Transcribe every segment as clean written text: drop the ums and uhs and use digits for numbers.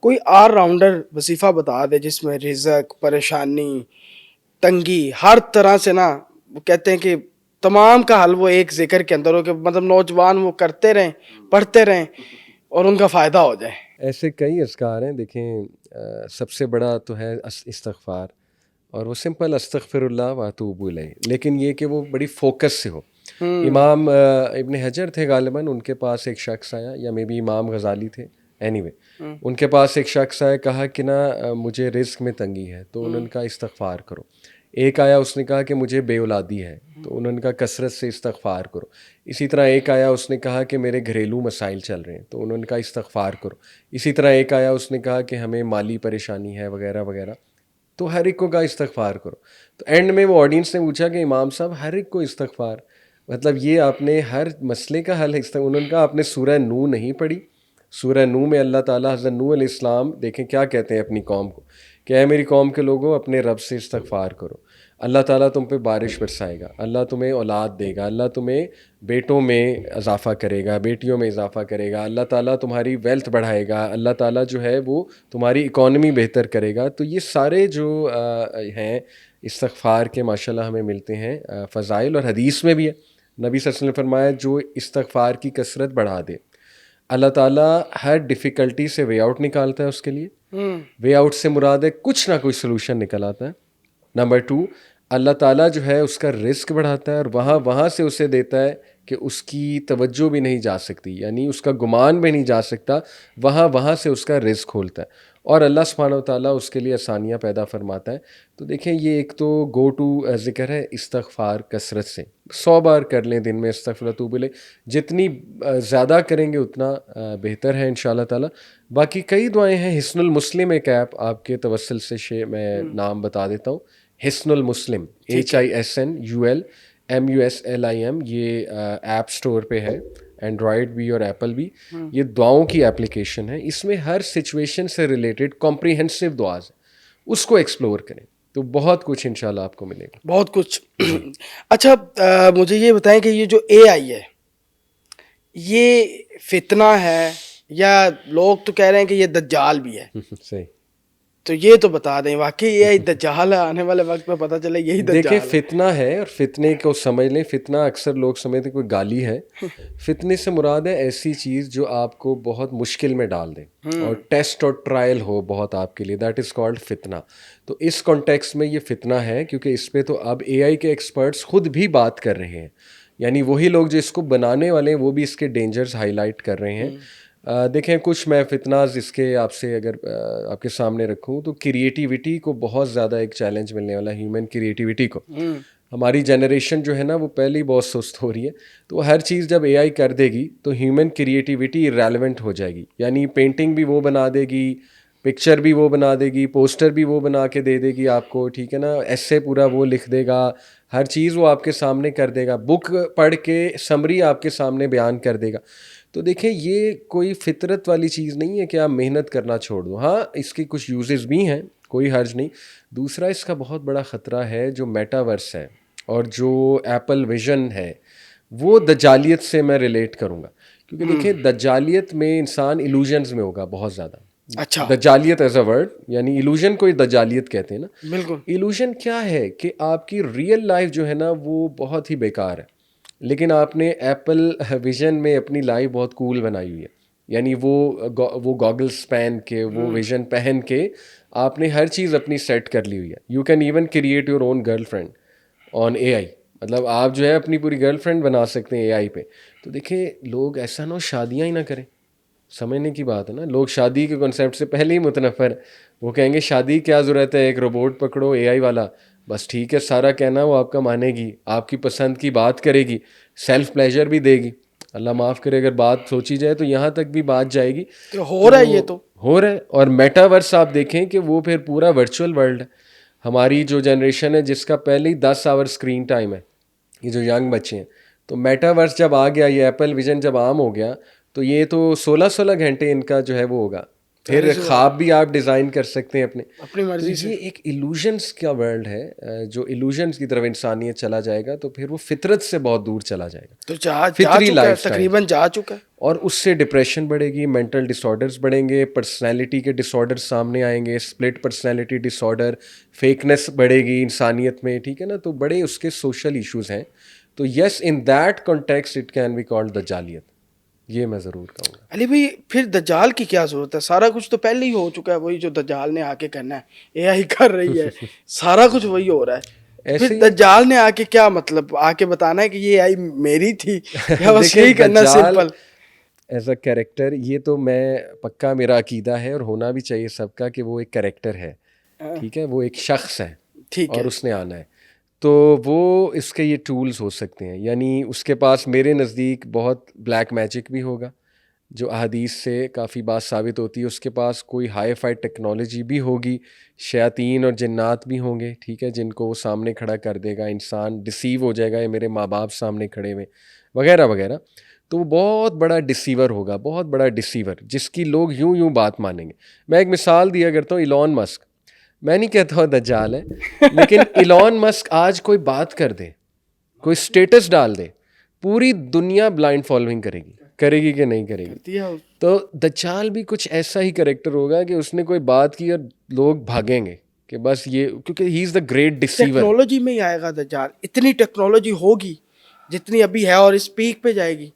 کوئی all rounder وظیفہ بتا دے جس میں رزق، پریشانی، تنگی ہر طرح سے نا، وہ کہتے ہیں کہ تمام کا حل وہ ایک ذکر کے اندر ہو، کہ مطلب نوجوان وہ کرتے رہیں، پڑھتے رہیں اور ان کا فائدہ ہو جائے. ایسے کئی اذکار ہیں. دیکھیں سب سے بڑا تو ہے استغفار، اور وہ سمپل استغفر اللہ واتوب الیہ، لیکن یہ کہ وہ بڑی فوکس سے ہو. امام ابن حجر تھے غالباً، ان کے پاس ایک شخص آیا، یا مے بی امام غزالی تھے، اینی وے ان کے پاس ایک شخص آیا، کہا کہ نا مجھے رزق میں تنگی ہے، تو انہوں نے کہا استغفار کرو. ایک آیا، اس نے کہا کہ مجھے بے اولادی ہے، تو انہوں نے کہا کثرت سے استغفار کرو. اسی طرح ایک آیا، اس نے کہا کہ میرے گھریلو مسائل چل رہے ہیں، تو انہوں نے کہا استغفار کرو. اسی طرح ایک آیا، اس نے کہا کہ ہمیں مالی پریشانی ہے وغیرہ وغیرہ، تو ہر ایک کو کہا استغفار کرو. تو اینڈ میں وہ آڈینس نے پوچھا کہ امام صاحب ہر ایک کو استغفار، مطلب یہ آپ نے ہر مسئلے کا حل ہے؟ انہوں نے کہا آپ نے سورہ نو نہیں پڑھی؟ سورہ نو میں اللہ تعالیٰ حضرت نوح علیہ السلام دیکھیں کیا کہتے ہیں اپنی قوم کو، کہ اے میری قوم کے لوگوں اپنے رب سے استغفار کرو، اللہ تعالیٰ تم پہ بارش برسائے گا، اللہ تمہیں اولاد دے گا، اللہ تمہیں بیٹوں میں اضافہ کرے گا، بیٹیوں میں اضافہ کرے گا، اللہ تعالیٰ تمہاری ویلتھ بڑھائے گا، اللہ تعالیٰ جو ہے وہ تمہاری اکانومی بہتر کرے گا. تو یہ سارے جو ہیں استغفار کے ماشاءاللہ ہمیں ملتے ہیں فضائل، اور حدیث میں بھی ہے. نبی صلی اللہ علیہ وسلم نے فرمایا جو استغفار کی کثرت بڑھا دے، اللہ تعالیٰ ہر ڈیفیکلٹی سے وے آؤٹ نکالتا ہے اس کے لیے. وے آؤٹ سے مراد ہے کچھ نہ کوئی سلوشن نکل آتا ہے. نمبر 2، اللہ تعالیٰ جو ہے اس کا رزق بڑھاتا ہے، اور وہاں سے اسے دیتا ہے کہ اس کی توجہ بھی نہیں جا سکتی، یعنی اس کا گمان بھی نہیں جا سکتا، وہاں سے اس کا رزق کھولتا ہے، اور اللہ سبحانہ و تعالیٰ اس کے لیے آسانیاں پیدا فرماتا ہے. تو دیکھیں یہ ایک تو گو ٹو ذکر ہے استغفار کثرت سے. 100 بار کر لیں دن میں استغفر اللہ واتوب الیہ، جتنی زیادہ کریں گے اتنا بہتر ہے انشاءاللہ تعالیٰ. باقی کئی دعائیں ہیں. حصن المسلم ایک ایپ آپ کے توسل سے میں نام بتا دیتا ہوں، حصن المسلم HISNULMUSLIM، یہ ایپ سٹور پہ ہے، اینڈرائڈ بھی اور ایپل بھی. یہ دعاؤں کی اپلیکیشن ہے، اس میں ہر سچویشن سے ریلیٹڈ کمپریہنسو دعاز ہیں، اس کو ایکسپلور کریں تو بہت کچھ انشاءاللہ آپ کو ملے گا. بہت کچھ. اچھا مجھے یہ بتائیں کہ یہ جو AI ہے یہ فتنہ ہے، یا لوگ تو کہہ رہے ہیں کہ یہ دجال بھی ہے؟ صحیح. تو یہ تو بتا دیں واقعی یہ دجال ہے، آنے والے وقت میں پتہ چلے یہی دجال دیکھیں ہے. فتنہ ہے، اور فتنے کو سمجھ لیں. فتنہ اکثر لوگ سمجھتے کوئی گالی ہے. فتنے سے مراد ہے ایسی چیز جو آپ کو بہت مشکل میں ڈال دے، اور ٹیسٹ اور ٹرائل ہو بہت آپ کے لیے، دیٹ از کالڈ فتنہ. تو اس کانٹیکس میں یہ فتنہ ہے، کیونکہ اس پہ تو اب AI کے ایکسپرٹس خود بھی بات کر رہے ہیں، یعنی وہی لوگ جو اس کو بنانے والے ہیں وہ بھی اس کے ڈینجرز ہائی لائٹ کر رہے ہیں. دیکھیں کچھ میں فتناز اس کے آپ سے اگر آپ کے سامنے رکھوں تو کریٹیوٹی کو بہت زیادہ ایک چیلنج ملنے والا ہے، ہیومن کریٹیوٹی کو. ہماری جنریشن جو ہے نا وہ پہلے ہی بہت سست ہو رہی ہے، تو ہر چیز جب AI کر دے گی تو ہیومن کریٹیوٹی ریلیونٹ ہو جائے گی. یعنی پینٹنگ بھی وہ بنا دے گی، پکچر بھی وہ بنا دے گی، پوسٹر بھی وہ بنا کے دے دے گی آپ کو، ٹھیک ہے نا، ایسے پورا وہ لکھ دے گا، ہر چیز وہ آپ کے سامنے کر دے گا، بک پڑھ کے سمری آپ کے سامنے بیان کر دے گا. تو دیکھیں یہ کوئی فطرت والی چیز نہیں ہے کہ آپ محنت کرنا چھوڑ دو. ہاں اس کی کچھ یوزز بھی ہیں، کوئی حرج نہیں. دوسرا اس کا بہت بڑا خطرہ ہے جو میٹاورس ہے، اور جو ایپل ویژن ہے، وہ دجالیت سے میں ریلیٹ کروں گا. کیونکہ دیکھیں دجالیت میں انسان ایلوژنز میں ہوگا بہت زیادہ. اچھا، دجالیت ایز اے ورڈ، یعنی ایلوژن کو دجالیت کہتے ہیں نا. بالکل. ایلوژن کیا ہے کہ آپ کی ریئل لائف جو ہے نا وہ بہت ہی بیکار ہے، لیکن آپ نے ایپل ویژن میں اپنی لائف بہت کول بنائی ہوئی ہے. یعنی وہ گاگلس پہن کے، وہ ویژن پہن کے آپ نے ہر چیز اپنی سیٹ کر لی ہوئی ہے. You can even create your own girl friend on AI، مطلب آپ جو ہے اپنی پوری گرل فرینڈ بنا سکتے ہیں AI پہ. تو دیکھیں لوگ ایسا نہ ہو شادیاں ہی نہ کریں، سمجھنے کی بات ہے نا. لوگ شادی کے کنسیپٹ سے پہلے ہی متنفر، وہ کہیں گے شادی کیا ضرورت ہے، ایک روبوٹ پکڑو AI والا بس ٹھیک ہے، سارا کہنا وہ آپ کا مانے گی، آپ کی پسند کی بات کرے گی، سیلف پلیجر بھی دے گی. اللہ معاف کرے اگر بات سوچی جائے تو یہاں تک بھی بات جائے گی. تو ہو رہا ہے یہ تو ہو رہا ہے. اور میٹاورس آپ دیکھیں کہ وہ پھر پورا ورچوئل ورلڈ ہے. ہماری جو جنریشن ہے جس کا پہلے ہی 10 آور اسکرین ٹائم ہے، یہ جو ینگ بچے ہیں، تو میٹاورس جب آ گیا، یہ ایپل ویژن جب عام ہو گیا، تو یہ تو 16 گھنٹے ان کا جو ہے وہ ہوگا پھر خواب بھی آپ ڈیزائن کر سکتے ہیں اپنے اپنی مرضی سے. یہ ایک ایلوژنس کا ورلڈ ہے. جو ایلوژنس کی طرف انسانیت چلا جائے گا تو پھر وہ فطرت سے بہت دور چلا جائے گا. تو جا فطری چکا ہے, لائف سٹائل تقریباً جا چکا ہے. اور اس سے ڈپریشن بڑھے گی, مینٹل ڈس آرڈرز بڑھیں گے, پرسنالٹی کے ڈس آرڈر سامنے آئیں گے, اسپلٹ پرسنالٹی ڈس آرڈر, فیکنیس بڑھے گی انسانیت میں, ٹھیک ہے نا. تو بڑے اس کے سوشل ایشوز ہیں. تو yes, in that context it can be called دجالیت. یہ میں ضرور کہوں گا. علی بھائی پھر دجال کی کیا ضرورت ہے؟ سارا کچھ تو پہلے ہی ہو چکا ہے. وہی جو دجال نے آ کے کرنا ہے, اے آئی کر رہی ہے, سارا کچھ وہی ہو رہا ہے. پھر دجال نے آ کے کیا مطلب آ کے بتانا ہے کہ یہ آئی میری تھی, یا بس یہی کرنا سمپل ایز اے کیریکٹر؟ یہ تو میں پکا میرا عقیدہ ہے اور ہونا بھی چاہیے سب کا کہ وہ ایک کیریکٹر ہے, ٹھیک ہے, وہ ایک شخص ہے اور اس نے آنا ہے. تو وہ اس کے یہ ٹولز ہو سکتے ہیں. یعنی اس کے پاس میرے نزدیک بہت بلیک میجک بھی ہوگا جو احادیث سے کافی بات ثابت ہوتی ہے. اس کے پاس کوئی ہائی فائی ٹیکنالوجی بھی ہوگی, شیاطین اور جنات بھی ہوں گے, ٹھیک ہے, جن کو وہ سامنے کھڑا کر دے گا. انسان ڈسیو ہو جائے گا, یہ میرے ماں باپ سامنے کھڑے ہوئے وغیرہ وغیرہ. تو وہ بہت بڑا ڈسیور ہوگا, بہت بڑا ڈسیور, جس کی لوگ یوں بات مانیں گے. میں ایک مثال دیا کرتا ہوں, ایلون مسک. میں نہیں کہتا ہوں دجال ہے, لیکن ایلون مسک آج کوئی بات کر دے, کوئی اسٹیٹس ڈال دے, پوری دنیا بلائنڈ فالوئنگ کرے گی کہ نہیں کرے گی. تو دجال بھی کچھ ایسا ہی کریکٹر ہوگا کہ اس نے کوئی بات کی اور لوگ بھاگیں گے کہ بس یہ, کیونکہ ہی از دا گریٹ ڈسیور. ٹیکنالوجی میں ہی آئے گا دجال. اتنی ٹیکنالوجی ہوگی جتنی ابھی ہے اور اس پیک پہ جائے گی.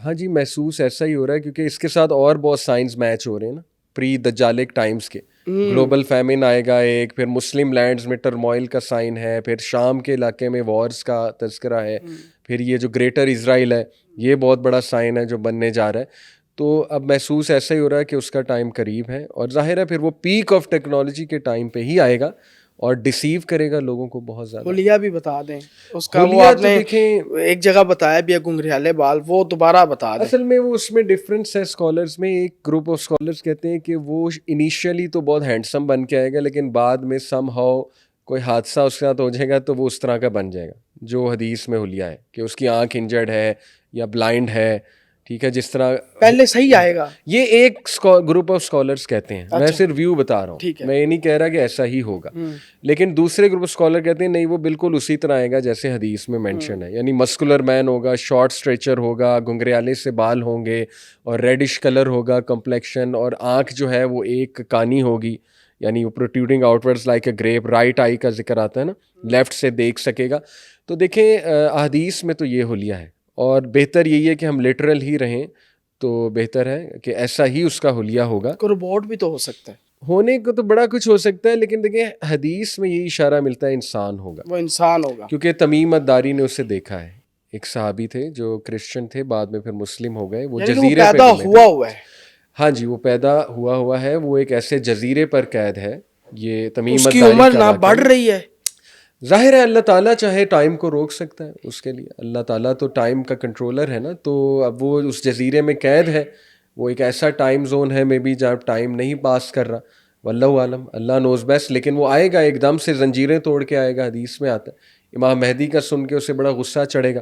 ہاں جی, محسوس ایسا ہی ہو رہا ہے کیونکہ اس کے ساتھ اور بہت سائنس میچ ہو رہے ہیں نا پری دجالک ٹائمز کے. گلوبل فیمن آئے گا ایک, پھر مسلم لینڈز میں ٹرموائل کا سائن ہے, پھر شام کے علاقے میں وارز کا تذکرہ ہے, پھر یہ جو گریٹر اسرائیل ہے یہ بہت بڑا سائن ہے جو بننے جا رہا ہے. تو اب محسوس ایسا ہی ہو رہا ہے کہ اس کا ٹائم قریب ہے, اور ظاہر ہے پھر وہ پیک آف ٹیکنالوجی کے ٹائم پہ ہی آئے گا اور ڈسیو کرے گا لوگوں کو بہت زیادہ. حلیہ بھی بتا دیں اس کا, وہ آپ نے ایک جگہ بتایا بھی ہے گنگریالے بال, وہ دوبارہ بتا دیں. اصل میں وہ اس میں ڈفرینس ہے اسکالرز میں. ایک گروپ آف اسکالرز کہتے ہیں کہ وہ انیشیلی تو بہت ہینڈسم بن کے آئے گا, لیکن بعد میں سم ہاؤ کوئی حادثہ اس کے ساتھ ہو جائے گا تو وہ اس طرح کا بن جائے گا جو حدیث میں حلیہ ہے, کہ اس کی آنکھ انجرڈ ہے یا بلائنڈ ہے, ٹھیک ہے, جس طرح پہلے صحیح آئے گا. یہ ایک گروپ آف اسکالرز کہتے ہیں. میں صرف ویو بتا رہا ہوں, میں یہ نہیں کہہ رہا کہ ایسا ہی ہوگا. لیکن دوسرے گروپ آف اسکالر کہتے ہیں نہیں, وہ بالکل اسی طرح آئے گا جیسے حدیث میں مینشن ہے. یعنی مسکولر مین ہوگا, شارٹ اسٹریچر ہوگا, گنگریالے سے بال ہوں گے اور ریڈش کلر ہوگا کمپلیکشن, اور آنکھ جو ہے وہ ایک کانی ہوگی, یعنی وہ protruding out words like a grape. Right eye کا ذکر آتا ہے نا, لیفٹ سے دیکھ سکے گا. تو دیکھیں احادیث میں تو یہ حلیہ ہے, اور بہتر یہی ہے کہ ہم لٹرل ہی رہیں تو بہتر ہے کہ ایسا ہی اس کا حلیہ ہوگا. روبوٹ بھی تو ہو سکتا ہے, ہونے کو تو بڑا کچھ ہو سکتا ہے, لیکن دیکھیں حدیث میں یہی اشارہ ملتا ہے انسان ہوگا, وہ انسان ہوگا. کیونکہ تمیم الداری نے اسے دیکھا ہے. ایک صحابی تھے جو کرسچن تھے, بعد میں پھر مسلم ہو گئے. وہ جزیرے پہ پیدا ہوا ہے. ہاں جی, وہ پیدا ہوا ہے. وہ ایک ایسے جزیرے پر قید ہے. یہ تمیم الداری, اس کی عمر نہ بڑھ رہی ہے. ظاہر ہے اللہ تعالیٰ چاہے ٹائم کو روک سکتا ہے, اس کے لیے اللہ تعالیٰ تو ٹائم کا کنٹرولر ہے نا. تو اب وہ اس جزیرے میں قید ہے, وہ ایک ایسا ٹائم زون ہے مے بی جہاں ٹائم نہیں پاس کر رہا, واللہ عالم, اللہ نوز بیسٹ. لیکن وہ آئے گا, ایک دم سے زنجیریں توڑ کے آئے گا, حدیث میں آتا ہے. امام مہدی کا سن کے اسے بڑا غصہ چڑھے گا,